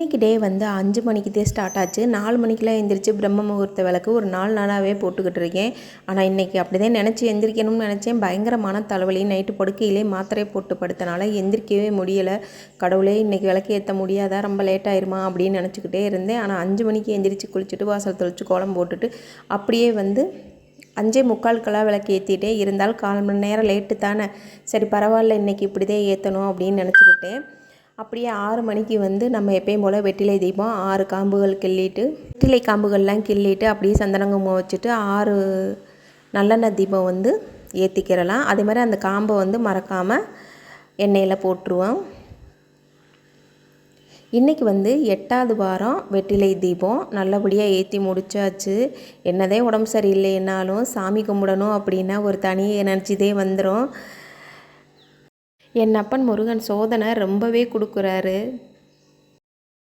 இன்றைக்கி டே வந்து 5 மணிக்குதே ஸ்டார்ட் ஆச்சு. 4 மணிக்கெலாம் எந்திரிச்சு பிரம்ம முகூர்த்த விளக்கு ஒரு 4 நாளாகவே போட்டுக்கிட்டு இருக்கேன். ஆனால் இன்றைக்கி அப்படி தான் நினச்சி எந்திரிக்கணும்னு நினச்சேன். பயங்கரமான தலைவலி. நைட்டு படுக்கையிலே மாத்திரை போட்டு படுத்தனால எந்திரிக்கவே முடியலை. கடவுளே இன்றைக்கி விளக்கு ஏற்ற முடியாதா, ரொம்ப லேட் ஆயிருமா அப்படின்னு நினச்சிக்கிட்டே இருந்தேன். ஆனால் 5 மணிக்கு எந்திரிச்சு குளிச்சுட்டு வாசல் தெளித்து கோலம் போட்டுட்டு அப்படியே வந்து 5:45 விளக்கு ஏற்றிட்டே இருந்தால் 1/4 மணி நேரம் லேட்டு தானே, சரி பரவாயில்ல இன்றைக்கி இப்படி தான் ஏற்றணும் அப்படின்னு நினச்சிக்கிட்டேன். அப்படியே 6 மணிக்கு வந்து நம்ம எப்பயும் போல் வெற்றிலை தீபம் 6 காம்புகள் கிள்ளிட்டு, வெற்றிலை காம்புகள்லாம் கிள்ளிட்டு அப்படியே சந்தனங்குமம் வச்சுட்டு 6 நல்லெண்ணெய் தீபம் வந்து ஏற்றிக்கிறலாம். அதே மாதிரி அந்த காம்பை வந்து மறக்காமல் எண்ணெயில் போட்டுருவோம். இன்றைக்கி வந்து 8வது வாரம் வெற்றிலை தீபம் நல்லபடியாக ஏற்றி முடிச்சாச்சு. என்னதே உடம்பு சரியில்லைன்னாலும் சாமி கும்பிடணும் அப்படின்னா ஒரு தனி எனர்ஜிதே வந்துடும். என் அப்பன் முருகன் சோதனை ரொம்பவே கொடுக்குறாரு.